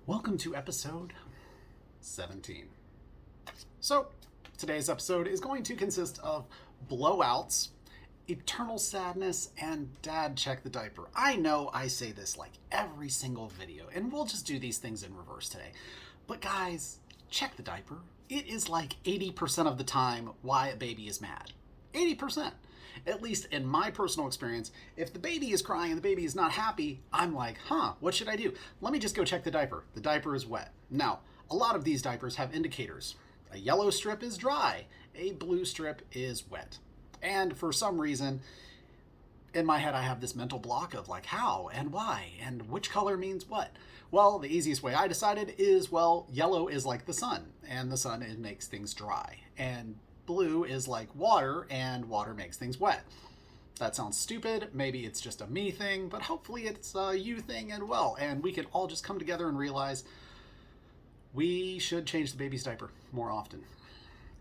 Welcome to episode 17. So, today's episode is going to consist of blowouts, eternal sadness, and dad check the diaper. I know I say this like every single video, and we'll just do these things in reverse today. But guys, check the diaper. It is like 80% of the time why a baby is mad. 80%. At least in my personal experience, if the baby is crying and the baby is not happy, I'm like, what should I do? Let me just go check the diaper. The diaper is wet. Now, a lot of these diapers have indicators. A yellow strip is dry. A blue strip is wet. And for some reason, in my head, I have this mental block of like how and why and which color means what. Well, the easiest way I decided is, yellow is like the sun, and the sun makes things dry. And blue is like water, and water makes things wet. That sounds stupid. Maybe it's just a me thing, but hopefully it's a you thing and we could all just come together and realize we should change the baby's diaper more often.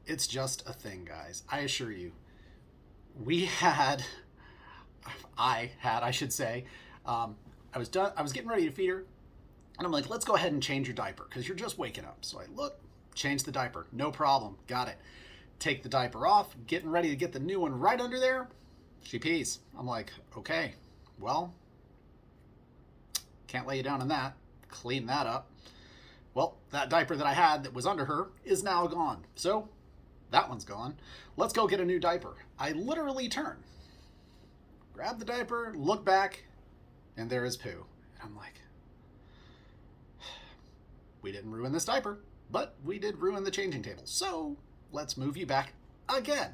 It's just a thing, guys. I assure you. I should say, I was getting ready to feed her, and I'm like, let's go ahead and change your diaper because you're just waking up. So I look, change the diaper, no problem, got it. Take the diaper off, getting ready to get the new one right under there. She pees. I'm like, okay, well, can't lay you down on that. Clean that up. Well, that diaper that I had that was under her is now gone. So that one's gone. Let's go get a new diaper. I literally turn, grab the diaper, look back, and there is poo. And I'm like, we didn't ruin this diaper, but we did ruin the changing table. So let's move you back again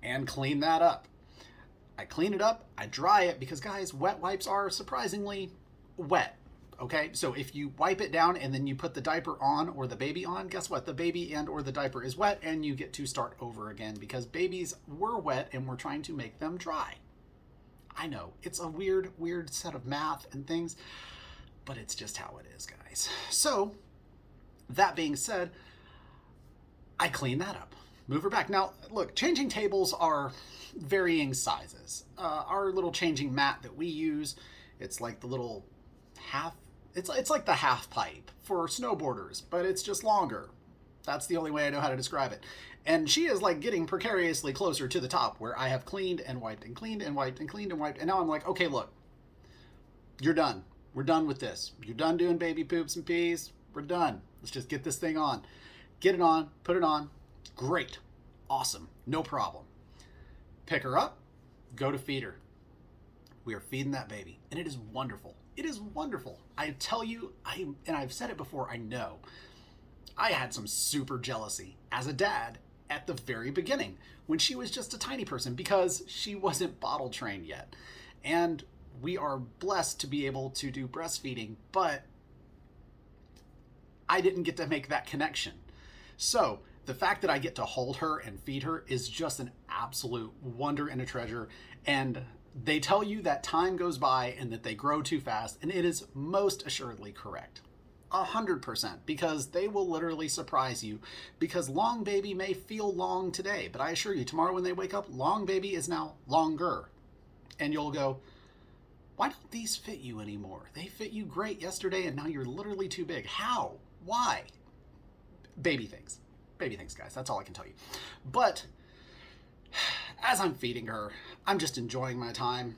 and clean that up. I clean it up, I dry it, because guys, wet wipes are surprisingly wet. Okay, so if you wipe it down and then you put the diaper on or the baby on, guess what? The baby and or the diaper is wet, and you get to start over again because babies were wet and we're trying to make them dry. I know, it's a weird set of math and things, but it's just how it is, guys. So, that being said, I clean that up, move her back. Now, look, changing tables are varying sizes. Our little changing mat that we use, it's like the little it's like the half pipe for snowboarders, but it's just longer. That's the only way I know how to describe it. And she is like getting precariously closer to the top where I have cleaned and wiped and cleaned and wiped and cleaned and wiped. And now I'm like, okay, look, you're done. We're done with this. You're done doing baby poops and pees. We're done. Let's just get this thing on. Get it on, put it on. Great. Awesome. No problem. Pick her up, go to feed her. We are feeding that baby, and it is wonderful. It is wonderful. I tell you, and I've said it before, I know, I had some super jealousy as a dad at the very beginning when she was just a tiny person because she wasn't bottle trained yet. And we are blessed to be able to do breastfeeding, but I didn't get to make that connection. So the fact that I get to hold her and feed her is just an absolute wonder and a treasure. And they tell you that time goes by and that they grow too fast, and it is most assuredly correct. 100%, because they will literally surprise you, because long baby may feel long today, but I assure you, tomorrow when they wake up, long baby is now longer. And you'll go, why don't these fit you anymore? They fit you great yesterday, and now you're literally too big. How? Why? Baby things. Baby things, guys. That's all I can tell you. But as I'm feeding her, I'm just enjoying my time.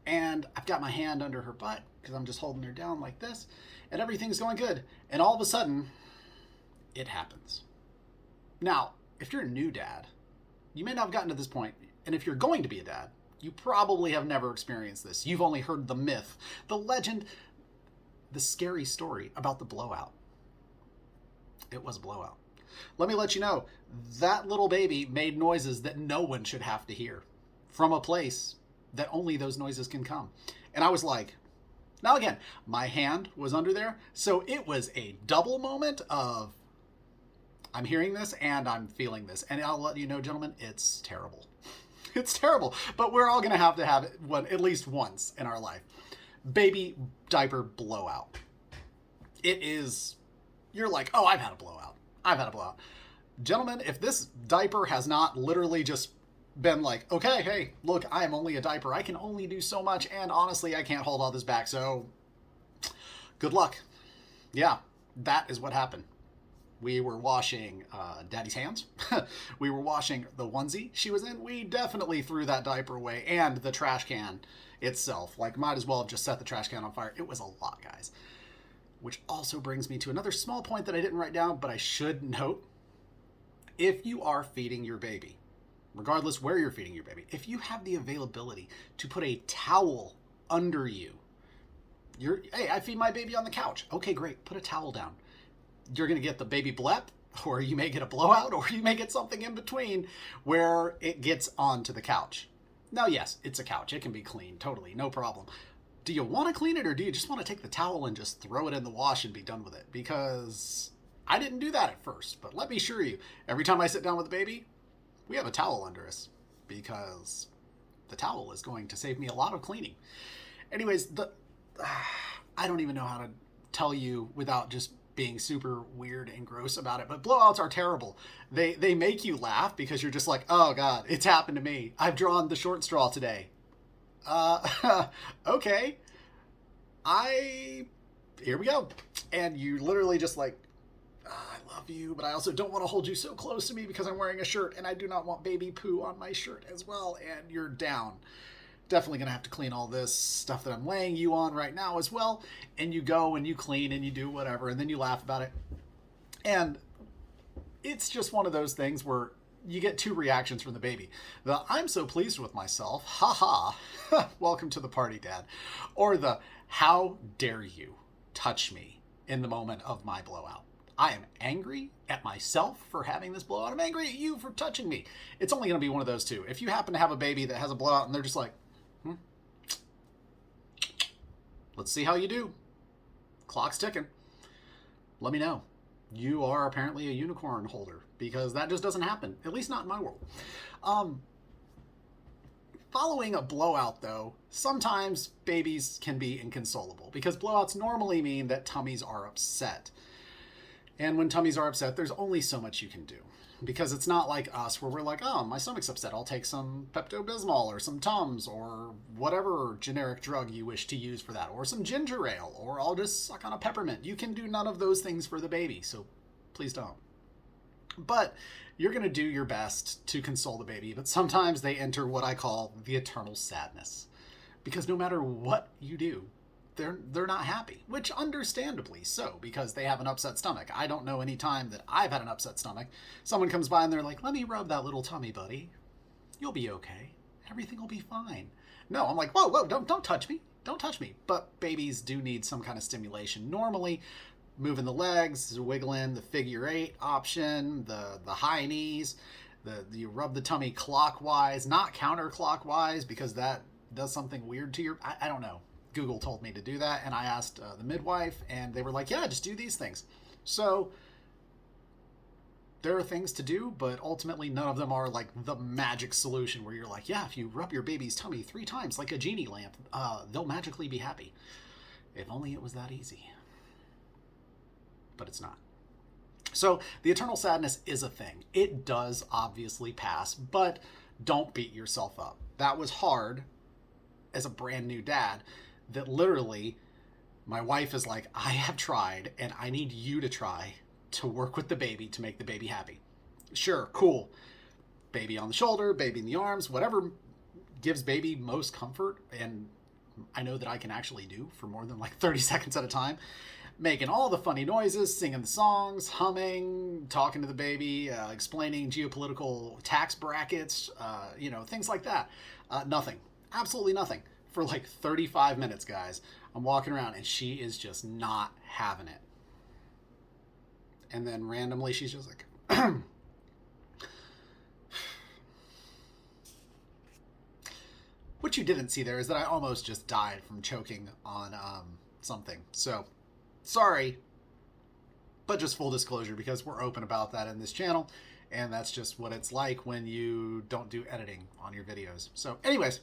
And I've got my hand under her butt because I'm just holding her down like this. And everything's going good. And all of a sudden, it happens. Now, if you're a new dad, you may not have gotten to this point. And if you're going to be a dad, you probably have never experienced this. You've only heard the myth, the legend, the scary story about the blowout. It was a blowout. Let me let you know, that little baby made noises that no one should have to hear from a place that only those noises can come. And I was like, now again, my hand was under there, so it was a double moment of I'm hearing this and I'm feeling this. And I'll let you know, gentlemen, it's terrible. It's terrible, but we're all going to have it at least once in our life. Baby diaper blowout. It is, you're like, oh, I've had a blowout. Gentlemen, if this diaper has not literally just been like, okay, hey, look, I am only a diaper. I can only do so much, and honestly, I can't hold all this back, so good luck. Yeah, that is what happened. We were washing Daddy's hands. We were washing the onesie she was in. We definitely threw that diaper away and the trash can itself. Like, might as well have just set the trash can on fire. It was a lot, guys. Which also brings me to another small point that I didn't write down, but I should note. If you are feeding your baby, regardless where you're feeding your baby, if you have the availability to put a towel under you, hey, I feed my baby on the couch. Okay, great. Put a towel down. You're going to get the baby blep, or you may get a blowout, or you may get something in between where it gets onto the couch. Now, yes, it's a couch. It can be cleaned, totally, no problem. Do you want to clean it, or do you just want to take the towel and just throw it in the wash and be done with it? Because I didn't do that at first, but let me assure you, every time I sit down with the baby, we have a towel under us, because the towel is going to save me a lot of cleaning. Anyways, I don't even know how to tell you without just being super weird and gross about it, but blowouts are terrible. They make you laugh because you're just like, oh God, it's happened to me. I've drawn the short straw today. Okay. Here we go. And you literally just like, I love you, but I also don't want to hold you so close to me because I'm wearing a shirt and I do not want baby poo on my shirt as well. And you're down. Definitely going to have to clean all this stuff that I'm laying you on right now as well. And you go and you clean and you do whatever, and then you laugh about it. And it's just one of those things where you get two reactions from the baby. The I'm so pleased with myself, haha, welcome to the party, Dad. Or the how dare you touch me in the moment of my blowout. I am angry at myself for having this blowout. I'm angry at you for touching me. It's only going to be one of those two. If you happen to have a baby that has a blowout and they're just like, let's see how you do. Clock's ticking. Let me know. You are apparently a unicorn holder, because that just doesn't happen, at least not in my world. Following a blowout, though, sometimes babies can be inconsolable, because blowouts normally mean that tummies are upset. And when tummies are upset, there's only so much you can do. Because it's not like us where we're like, oh, my stomach's upset. I'll take some Pepto-Bismol or some Tums or whatever generic drug you wish to use for that. Or some ginger ale. Or I'll just suck on a peppermint. You can do none of those things for the baby, so please don't. But you're going to do your best to console the baby. But sometimes they enter what I call the eternal sadness. Because no matter what you do, they're not happy, which understandably so, because they have an upset stomach. I don't know any time that I've had an upset stomach. Someone comes by and they're like, let me rub that little tummy, buddy. You'll be okay. Everything will be fine. No, I'm like, whoa, don't touch me. Don't touch me. But babies do need some kind of stimulation. Normally, moving the legs, wiggling, the figure 8 option, the high knees, you rub the tummy clockwise, not counterclockwise, because that does something weird to your, I don't know. Google told me to do that, and I asked the midwife, and they were like, yeah, just do these things. So there are things to do, but ultimately none of them are like the magic solution where you're like, yeah, if you rub your baby's tummy 3 times like a genie lamp, they'll magically be happy. If only it was that easy. But it's not. So the eternal sadness is a thing. It does obviously pass, but don't beat yourself up. That was hard as a brand new dad, that literally my wife is like, I have tried and I need you to try to work with the baby to make the baby happy. Sure, cool. Baby on the shoulder, baby in the arms, whatever gives baby most comfort, and I know that I can actually do for more than like 30 seconds at a time. Making all the funny noises, singing the songs, humming, talking to the baby, explaining geopolitical tax brackets, things like that. Nothing. Absolutely nothing. For like 35 minutes, guys. I'm walking around and she is just not having it. And then randomly she's just like, what you didn't see there is that I almost just died from choking on something. So, sorry. But just full disclosure, because we're open about that in this channel. And that's just what it's like when you don't do editing on your videos. So, anyways.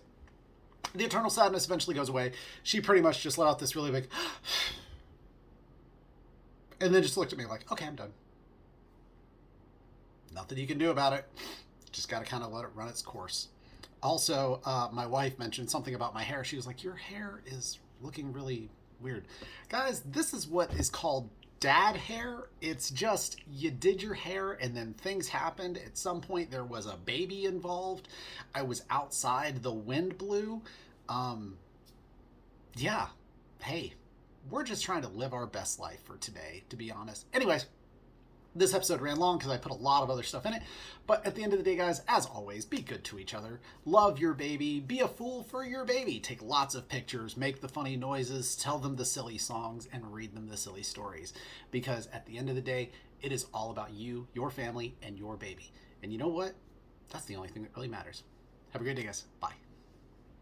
The eternal sadness eventually goes away. She pretty much just let out this really big and then just looked at me like, okay, I'm done. Nothing you can do about it. Just got to kind of let it run its course. Also, my wife mentioned something about my hair. She was like, your hair is looking really weird. Guys, this is what is called dad hair. It's just you did your hair and then things happened. At some point, there was a baby involved. I was outside, the wind blew. Um, yeah, hey, we're just trying to live our best life for today, to be honest. Anyways, this episode ran long because I put a lot of other stuff in it. But at the end of the day, guys, as always, be good to each other. Love your baby. Be a fool for your baby. Take lots of pictures. Make the funny noises. Tell them the silly songs. And read them the silly stories. Because at the end of the day, it is all about you, your family, and your baby. And you know what? That's the only thing that really matters. Have a great day, guys. Bye.